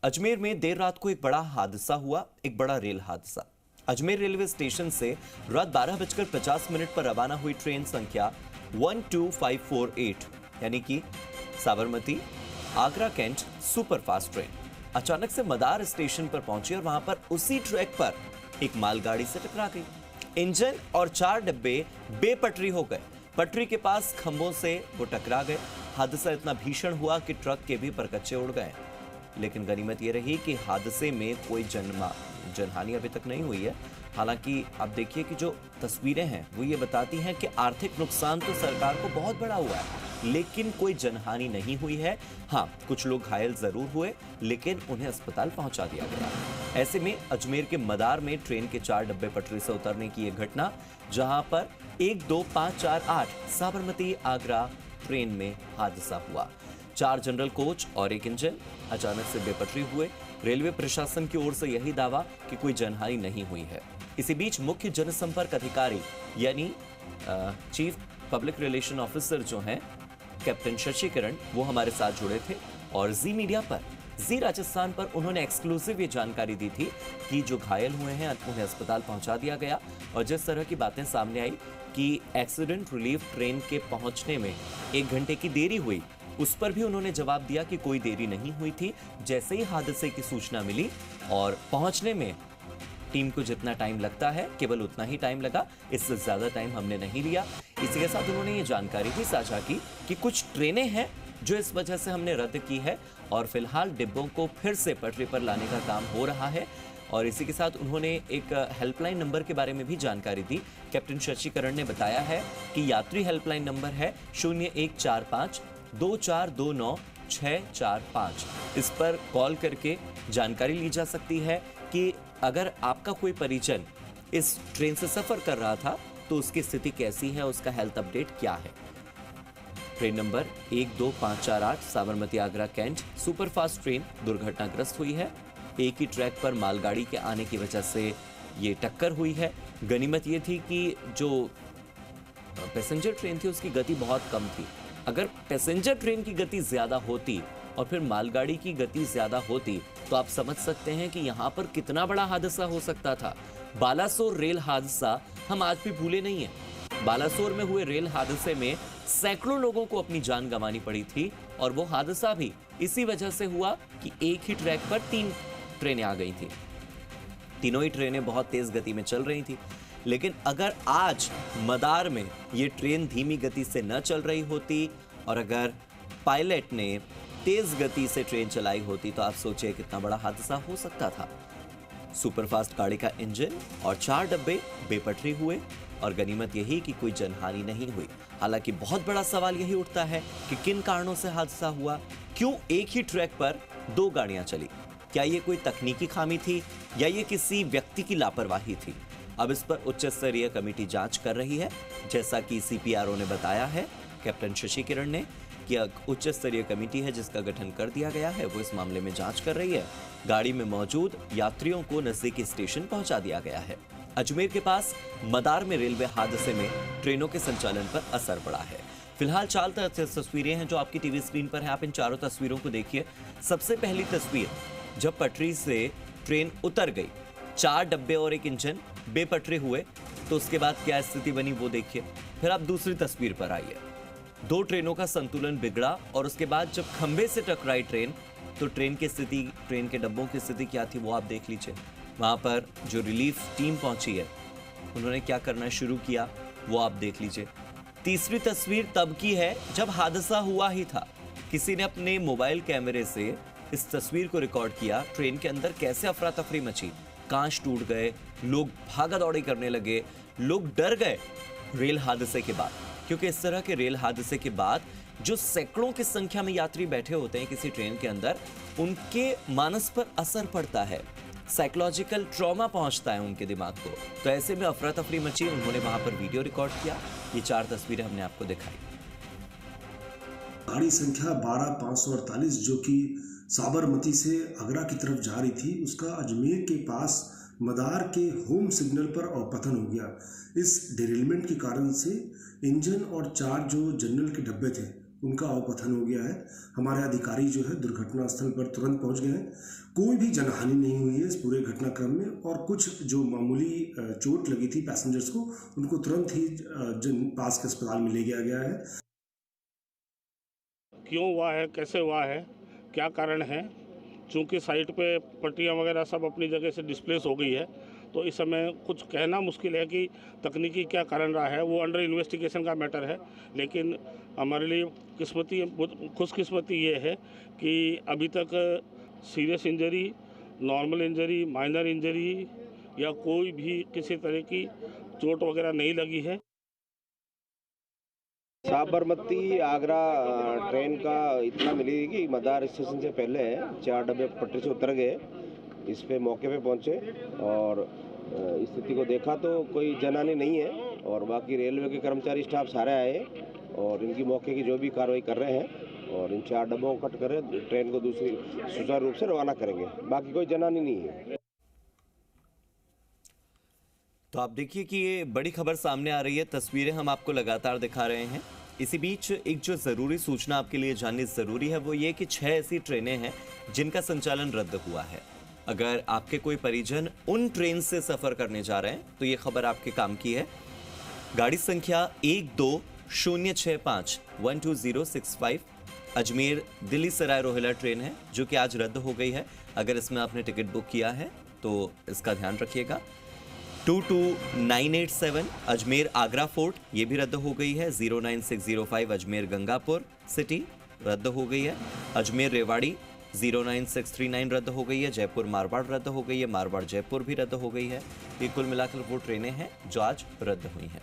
अजमेर में देर रात को एक बड़ा हादसा हुआ, एक बड़ा रेल हादसा। अजमेर रेलवे स्टेशन से रात 12:50 पर रवाना हुई ट्रेन संख्या 12548 यानी कि Sabarmati Agra Cantt superfast train अचानक से मदार स्टेशन पर पहुंची और वहां पर उसी ट्रैक पर एक मालगाड़ी से टकरा गई। इंजन और 4 डिब्बे बेपटरी हो गए। पटरी के पास खंभों से वो टकरा गए। हादसा इतना भीषण हुआ कि ट्रक के भी परकच्चे उड़ गए। लेकिन गनीमत ये रही कि हादसे में कोई जनहानि अभी तक नहीं हुई है। हालांकि आप देखिए कि जो तस्वीरें हैं वो ये बताती हैं कि आर्थिक नुकसान तो सरकार को बहुत बड़ा हुआ है, लेकिन कोई जनहानि नहीं हुई है। हाँ, कुछ लोग घायल जरूर हुए, लेकिन उन्हें अस्पताल पहुंचा दिया गया। ऐसे में अजमेर के मदार में ट्रेन के 4 डब्बे पटरी से उतरने की यह घटना, जहां पर 12548 साबरमती आगरा ट्रेन में हादसा हुआ। 4 जनरल कोच और 1 इंजन अचानक से बेपटरी हुए। रेलवे प्रशासन की ओर से यही दावा कि कोई जनहानि नहीं हुई है। इसी बीच मुख्य जनसंपर्क अधिकारी यानी चीफ पब्लिक रिलेशन ऑफिसर जो हैं कैप्टन शशि किरण, वो हमारे साथ जुड़े थे और जी मीडिया पर, जी राजस्थान पर उन्होंने एक्सक्लूसिव ये जानकारी दी थी कि जो घायल हुए हैं उन्हें अस्पताल पहुंचा दिया गया। और जिस तरह की बातें सामने आई कि एक्सीडेंट रिलीफ ट्रेन के पहुंचने में 1 घंटे की देरी हुई, उस पर भी उन्होंने जवाब दिया कि कोई देरी नहीं हुई थी। जैसे ही हादसे की सूचना मिली और पहुंचने में टीम को जितना टाइम लगता है केवल उतना ही टाइम लगा, इससे ज्यादा टाइम हमने नहीं लिया। इसी के साथ उन्होंने ये जानकारी भी साझा की कि कुछ ट्रेनें हैं जो इस वजह से हमने रद्द की है और फिलहाल डिब्बों को फिर से पटरी पर लाने का काम हो रहा है। और इसी के साथ उन्होंने एक हेल्पलाइन नंबर के बारे में भी जानकारी दी। कैप्टन शशि किरण ने बताया है कि यात्री हेल्पलाइन नंबर है 0145 2429 645। इस पर कॉल करके जानकारी ली जा सकती है कि अगर आपका कोई परिजन इस ट्रेन से सफर कर रहा था तो उसकी स्थिति कैसी है, उसका हेल्थ अपडेट क्या है। Train number 12548 Sabarmati Agra Cantt superfast train दुर्घटनाग्रस्त हुई है। एक ही ट्रैक पर मालगाड़ी के आने की वजह से ये टक्कर हुई है। गनीमत ये थी कि जो पैसेंजर ट्रेन थी उसकी गति बहुत कम थी। अगर पैसेंजर ट्रेन की गति ज्यादा होती और फिर मालगाड़ी की गति ज्यादा होती तो आप समझ सकते हैं कि यहां पर कितना बड़ा हादसा हो सकता था। बालासोर रेल हादसा हम आज भी भूले नहीं है। बालासोर में हुए रेल हादसे में सैकड़ों लोगों को अपनी जान गंवानी पड़ी थी और वो हादसा भी इसी वजह से हुआ कि एक ही ट्रैक पर 3 ट्रेनें आ गई थी। तीनों ही ट्रेनें बहुत तेज गति में चल रही थी। लेकिन अगर आज मदार में ये ट्रेन धीमी गति से न चल रही होती और अगर पायलट ने तेज गति से ट्रेन चलाई होती तो आप सोचिए कितना बड़ा हादसा हो सकता था। सुपरफास्ट गाड़ी का इंजन और 4 डब्बे बेपटरी हुए और गनीमत यही कि कोई जनहानि नहीं हुई। हालांकि बहुत बड़ा सवाल यही उठता है कि किन कारणों से हादसा हुआ, क्यों एक ही ट्रैक पर 2 गाड़ियां चली। क्या ये कोई तकनीकी खामी थी या ये किसी व्यक्ति की लापरवाही थी? अब इस पर उच्च स्तरीय कमेटी जांच कर रही है। जैसा कि सीपीआरओ ने बताया है कैप्टन शशि किरण ने कि उच्च स्तरीय कमेटी है जिसका गठन कर दिया गया है, वो इस मामले में जांच कर रही है। गाड़ी में मौजूद यात्रियों को नजदीकी स्टेशन पहुंचा दिया गया है। अजमेर के पास मदार में रेलवे हादसे में ट्रेनों के संचालन पर असर पड़ा है। फिलहाल 4 तस्वीरें हैं जो आपकी टीवी स्क्रीन पर है। आप इन चारों तस्वीरों को देखिए। सबसे पहली तस्वीर, जब पटरी से ट्रेन उतर गई, 4 डब्बे और 1 इंजन बेपटरी हुए, तो उसके बाद क्या स्थिति बनी वो देखिए। फिर आप दूसरी तस्वीर पर आइए। 2 ट्रेनों का संतुलन बिगड़ा और उसके बाद जब खंभे से टकराई ट्रेन तो ट्रेन के डब्बों की स्थिति क्या थी वो आप देख लीजिए। वहां पर जो रिलीफ टीम पहुंची है उन्होंने क्या करना शुरू किया वो आप देख लीजिए। तीसरी तस्वीर तब की है जब हादसा हुआ ही था। किसी ने अपने मोबाइल कैमरे से इस तस्वीर को रिकॉर्ड किया। ट्रेन के अंदर कैसे अफरा तफरी मची, कांच टूट गए, लोग भागा दौड़ी करने लगे, लोग डर गए रेल हादसे के बाद। क्योंकि इस तरह के रेल हादसे के बाद जो सैकड़ों की संख्या में यात्री बैठे होते हैं किसी ट्रेन के अंदर, उनके मानस पर असर पड़ता है, साइकोलॉजिकल ट्रॉमा पहुंचता है उनके दिमाग को। तो ऐसे में अफरा तफरी मची। उन्होंने वहां पर वीडियो रिकॉर्ड किया। ये 4 तस्वीरें हमने आपको दिखाई। गाड़ी संख्या 12548 जो कि साबरमती से आगरा की तरफ जा रही थी, उसका अजमेर के पास मदार के होम सिग्नल पर अवपतन हो गया। इस डिरेलमेंट के कारण से इंजन और 4 जो जनरल के डब्बे थे उनका अवपतन हो गया है। हमारे अधिकारी जो है दुर्घटना स्थल पर तुरंत पहुंच गए हैं। कोई भी जनहानि नहीं हुई है इस पूरे घटनाक्रम में, और कुछ जो मामूली चोट लगी थी पैसेंजर्स को, उनको तुरंत ही पास के अस्पताल में ले गया है। क्यों हुआ है, कैसे हुआ है, क्या कारण है, चूँकि साइट पे पट्टियाँ वगैरह सब अपनी जगह से डिस्प्लेस हो गई है, तो इस समय कुछ कहना मुश्किल है कि तकनीकी क्या कारण रहा है। वो अंडर इन्वेस्टिगेशन का मैटर है। लेकिन हमारे लिए खुशकिस्मती ये है कि अभी तक serious injury, normal injury, minor injury या कोई भी किसी तरह की चोट वगैरह नहीं लगी है। साबरमती आगरा ट्रेन का इतना मिली कि मदार स्टेशन से पहले 4 डब्बे पटरी से उतर गए। इस पे मौके पे पहुंचे और स्थिति को देखा तो कोई जनहानि नहीं है, और बाकी रेलवे के कर्मचारी स्टाफ सारे आए और इनकी मौके की जो भी कार्रवाई कर रहे हैं और इन 4 डब्बों को कट कर ट्रेन को दूसरी सुचारू रूप से रवाना करेंगे। बाकी कोई जनहानि नहीं है। तो आप देखिए कि ये बड़ी खबर सामने आ रही है, तस्वीरें हम आपको लगातार दिखा रहे हैं। इसी बीच एक जो ज़रूरी सूचना आपके लिए जाननी ज़रूरी है वो ये कि 6 ऐसी ट्रेनें हैं जिनका संचालन रद्द हुआ है। अगर आपके कोई परिजन उन ट्रेन से सफ़र करने जा रहे हैं तो ये खबर आपके काम की है। गाड़ी संख्या 12065 12065 अजमेर दिल्ली सराय रोहिला ट्रेन है जो कि आज रद्द हो गई है। अगर इसमें आपने टिकट बुक किया है तो इसका ध्यान रखिएगा। 22987 अजमेर आगरा फोर्ट ये भी रद्द हो गई है। 09605 अजमेर गंगापुर सिटी रद्द हो गई है। अजमेर रेवाड़ी 09639 रद्द हो गई है। जयपुर मारवाड़ रद्द हो गई है। मारवाड़ जयपुर भी रद्द हो गई है। ये कुल मिलाकर वो ट्रेनें हैं जो आज रद्द हुई हैं।